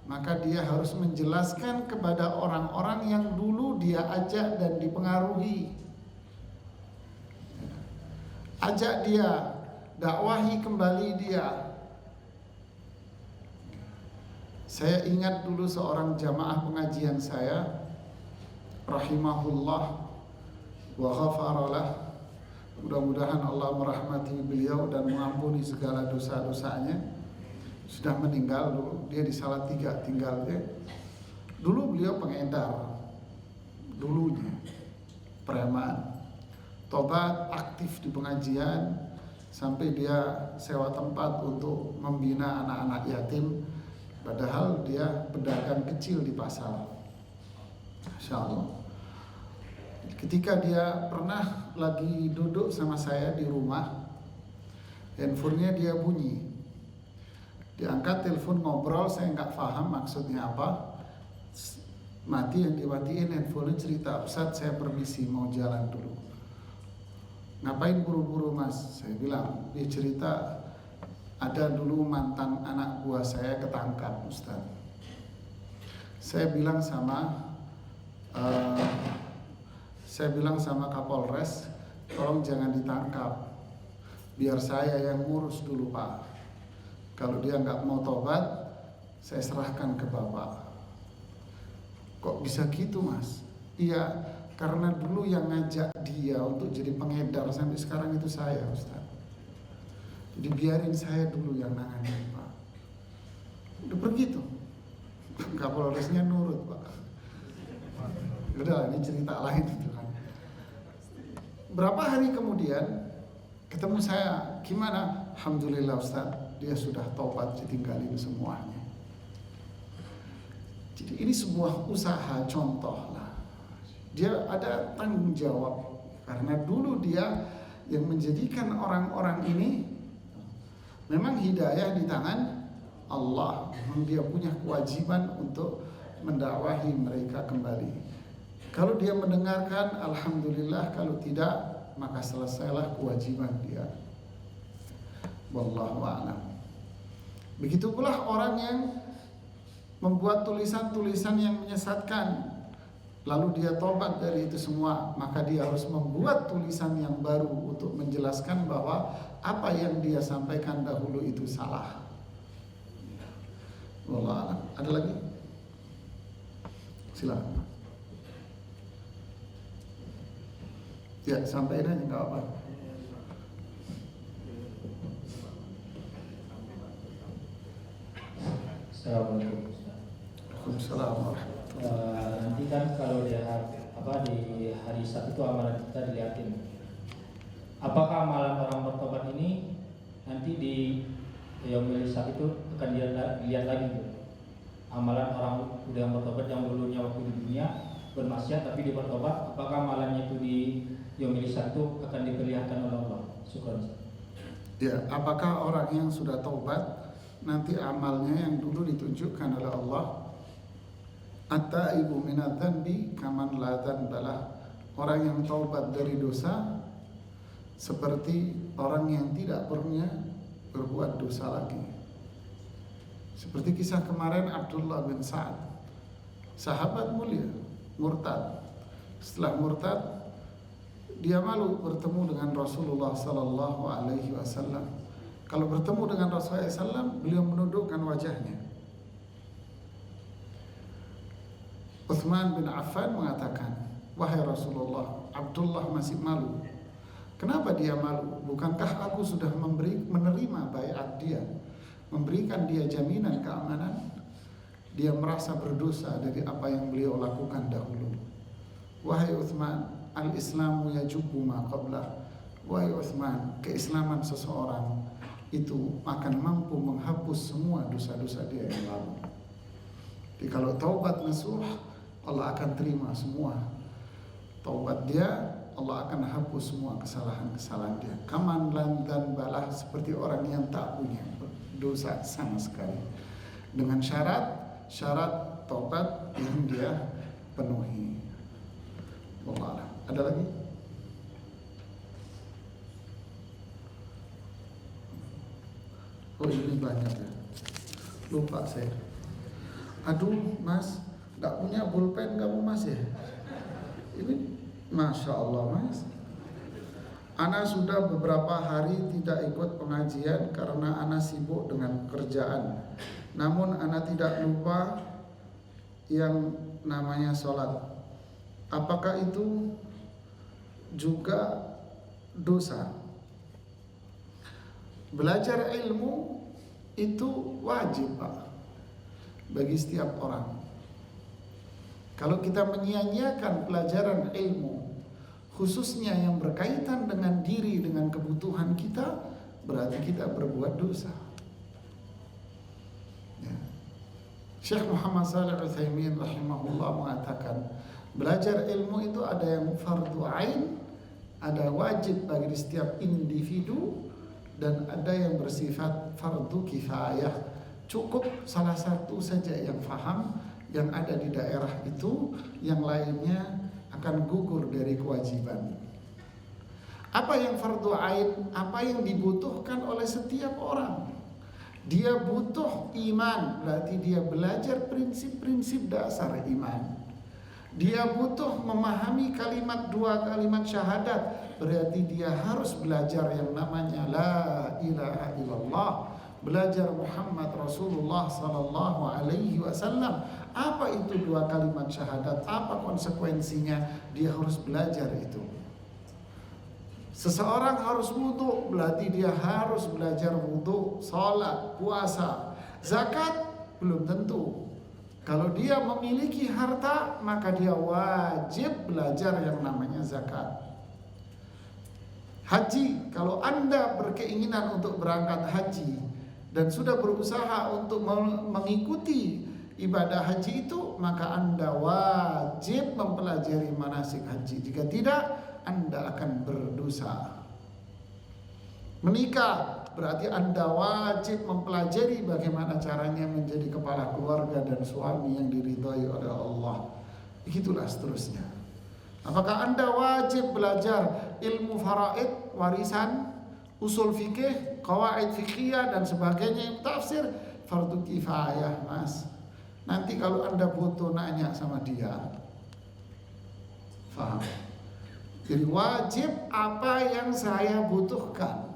maka dia harus menjelaskan kepada orang-orang yang dulu dia ajak dan dipengaruhi. Ajak dia, dakwahi kembali dia. Saya ingat dulu seorang jamaah pengajian saya, rahimahullah wa ghafaralah, mudah-mudahan Allah merahmati beliau dan mengampuni segala dosa-dosanya. Sudah meninggal dulu, dia di Salatiga tinggalnya. Dulu beliau pengedar, dulunya preman, tobat, aktif di pengajian, sampai dia sewa tempat untuk membina anak-anak yatim, padahal dia pedagang kecil di pasar. Masya Allah. Ketika dia pernah lagi duduk sama saya di rumah, handphonenya dia bunyi. Diangkat telepon, ngobrol, saya nggak paham maksudnya apa. Mati, yang dimatiin handphonenya, cerita, Ustadz saya permisi mau jalan dulu. Ngapain buru-buru mas? Saya bilang, dia cerita ada dulu mantan anak buah saya ketangkap Ustadz. Saya bilang sama Kapolres, tolong jangan ditangkap, biar saya yang ngurus dulu Pak. Kalau dia nggak mau tobat, saya serahkan ke Bapak. Kok bisa gitu mas? Iya, karena dulu yang ngajak dia untuk jadi pengedar sampai sekarang itu saya Ustaz. Jadi biarin saya dulu yang nangani Pak. Udah pergi tuh, Kapolresnya nurut Pak. Udah, ini cerita lain itu kan. Berapa hari kemudian ketemu saya, gimana? Alhamdulillah Ustaz, dia sudah taubat, ditinggalin semuanya. Jadi ini sebuah usaha contoh lah. Dia ada tanggung jawab karena dulu dia yang menjadikan orang-orang ini. Memang hidayah di tangan Allah, memang dia punya kewajiban untuk mendakwahi mereka kembali. Kalau dia mendengarkan, alhamdulillah. Kalau tidak, maka selesailah kewajiban dia. Wallahu a'lam. Begitu pula orang yang membuat tulisan-tulisan yang menyesatkan, lalu dia tobat dari itu semua, maka dia harus membuat tulisan yang baru untuk menjelaskan bahwa apa yang dia sampaikan dahulu itu salah. Wallahu a'lam. Ada lagi? Silakan. Ya, sampaikan aja, nggak apa. Assalamualaikum. Waalaikumsalam. Nanti kan kalau di hari Sabtu itu amalan kita dilihatin. Apakah amalan orang bertobat ini nanti di Yaumul Hisab itu akan dilihat lagi gitu? Amalan orang udah yang bertobat yang dulunya waktu di dunia bermaksiat tapi dia bertobat, apakah amalannya itu di Yaumul Hisab itu akan diperlihatkan oleh Allah? Syukran. Ya, apakah orang yang sudah taubat nanti amalnya yang dulu ditunjukkan oleh Allah? At-taibu minadz-dzanbi kaman la dzanbalah. Orang yang taubat dari dosa seperti orang yang tidak pernah berbuat dosa lagi. Seperti kisah kemarin Abdullah bin Sa'ad, sahabat mulia, murtad. Setelah murtad, dia malu bertemu dengan Rasulullah sallallahu alaihi wasallam. Kalau bertemu dengan Rasulullah SAW, beliau menundukkan wajahnya. Utsman bin Affan mengatakan, wahai Rasulullah, Abdullah masih malu. Kenapa dia malu? Bukankah aku sudah menerima baiat dia, memberikan dia jaminan keamanan? Dia merasa berdosa dari apa yang beliau lakukan dahulu. Wahai Utsman, al-Islamu yajubbu ma qablah. Wahai Utsman, keislaman seseorang itu akan mampu menghapus semua dosa-dosa dia yang lalu. Jadi kalau taubat nasuh, Allah akan terima semua taubat dia, Allah akan hapus semua kesalahan-kesalahan dia. Kaman lantan balah, seperti orang yang tak punya dosa sama sekali, dengan syarat taubat yang dia penuhi. Wallah. Ada lagi? Oh ini banyak ya, lupa saya. Aduh mas, gak punya pulpen kamu mas ya? Ini Masya Allah mas, Ana sudah beberapa hari tidak ikut pengajian karena Ana sibuk dengan pekerjaan. Namun Ana tidak lupa yang namanya sholat. Apakah itu juga dosa? Belajar ilmu itu wajib Pak, bagi setiap orang. Kalau kita menyia-nyiakan pelajaran ilmu, khususnya yang berkaitan dengan diri, dengan kebutuhan kita, berarti kita berbuat dosa. Ya. Syekh Muhammad Shalih Al-Utsaimin rahimahullah mengatakan, belajar ilmu itu ada yang fardu ain, ada wajib bagi setiap individu, dan ada yang bersifat fardu kifayah. Cukup salah satu saja yang faham, yang ada di daerah itu, yang lainnya akan gugur dari kewajiban. Apa yang fardu ain? Apa yang dibutuhkan oleh setiap orang? Dia butuh iman, berarti dia belajar prinsip-prinsip dasar iman. Dia butuh memahami dua kalimat syahadat, berarti dia harus belajar yang namanya la ilaha illallah, belajar Muhammad Rasulullah sallallahu alaihi wasallam. Apa itu dua kalimat syahadat? Apa konsekuensinya? Dia harus belajar itu. Seseorang harus wudu, berarti dia harus belajar wudu, salat, puasa. Zakat belum tentu. Kalau dia memiliki harta, maka dia wajib belajar yang namanya zakat. Haji, kalau Anda berkeinginan untuk berangkat haji dan sudah berusaha untuk mengikuti ibadah haji itu, maka Anda wajib mempelajari manasik haji. Jika tidak, Anda akan berdosa. Menikah, berarti Anda wajib mempelajari bagaimana caranya menjadi kepala keluarga dan suami yang diridhai oleh Allah. Begitulah seterusnya. Apakah Anda wajib belajar ilmu faraid, warisan, usul fikih, qawaid fiqhiyah dan sebagainya, tafsir? Fardu kifayah mas. Nanti kalau Anda butuh nanya sama dia. Faham? Jadi wajib apa yang saya butuhkan.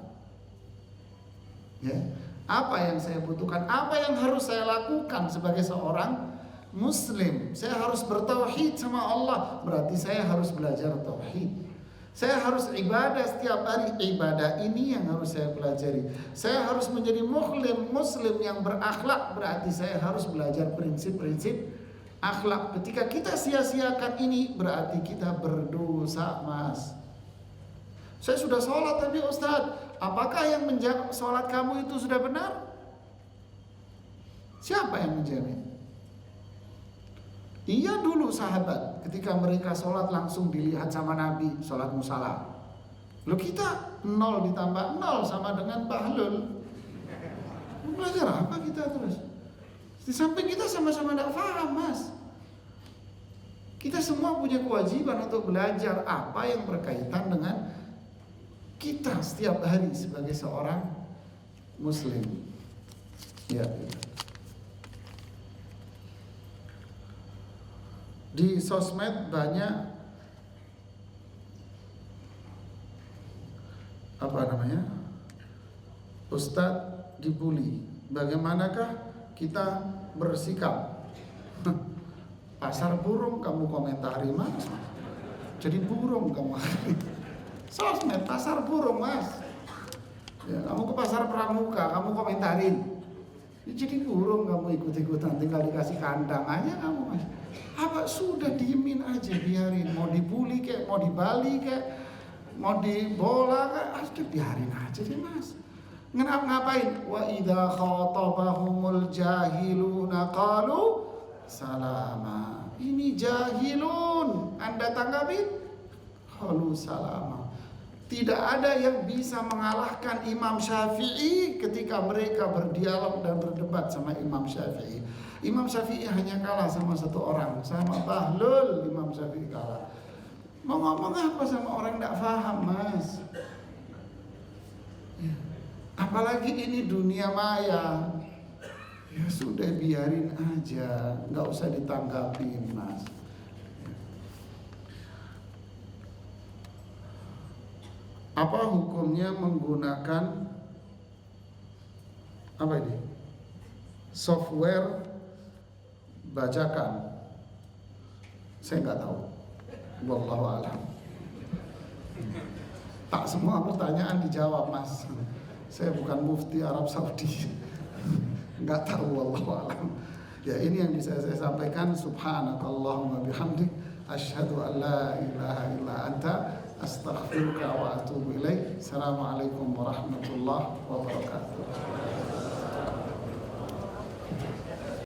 Ya, apa yang saya butuhkan, apa yang harus saya lakukan sebagai seorang Muslim. Saya harus bertauhid sama Allah, berarti saya harus belajar tauhid. Saya harus ibadah setiap hari, ibadah ini yang harus saya pelajari. Saya harus menjadi muslim yang berakhlak, berarti saya harus belajar prinsip-prinsip akhlak. Ketika kita sia-siakan ini, berarti kita berdosa mas. Saya sudah sholat tapi Ustadz, apakah yang menjamin sholat kamu itu sudah benar? Siapa yang menjamin? Iya dulu sahabat, ketika mereka sholat langsung dilihat sama Nabi, sholat musalah. Lalu kita 0 ditambah 0 sama dengan bahlul. Belajar apa kita terus? Di samping kita sama-sama tidak paham mas. Kita semua punya kewajiban untuk belajar apa yang berkaitan dengan kita setiap hari sebagai seorang Muslim. Ya. Di sosmed banyak Ustadz dibully. Bagaimanakah kita bersikap? Pasar burung kamu komentari mas. Jadi burung kamu. Sosmed pasar burung mas. Ya, kamu ke pasar pramuka kamu komentarin. Ya, jadi burung kamu ikut-ikutan, tinggal dikasih kandang aja kamu mas. Apa sudah diemin aja, biarin. Mau dibully kek, mau dibali kek, mau dibola kek, sudah biarin aja deh mas. Ngapain? Wa idza khatabahumul jahiluna qalu salama. Ini jahilun, Anda tanggapin qalu salama. Tidak ada yang bisa mengalahkan Imam Syafi'i ketika mereka berdialog dan berdebat sama Imam Syafi'i. Imam Syafi'i hanya kalah sama satu orang, sama Bahlul. Imam Syafi'i kalah. Mau ngomong apa sama orang tidak paham mas? Ya. Apalagi ini dunia maya. Ya sudah biarin aja, nggak usah ditanggapin mas. Apa hukumnya menggunakan apa ini? Software bacakan? Saya nggak tahu. Wallahu a'lam. Tak semua pertanyaan dijawab mas. Saya bukan mufti Arab Saudi. Nggak tahu, wallahu a'lam. Ya ini yang bisa saya sampaikan. Subhanakallahumma bihamdik, asyhadu an la ilaha illa anta, astaghfiruka wa atubu ilaik. Assalamualaikum warahmatullahi wabarakatuh.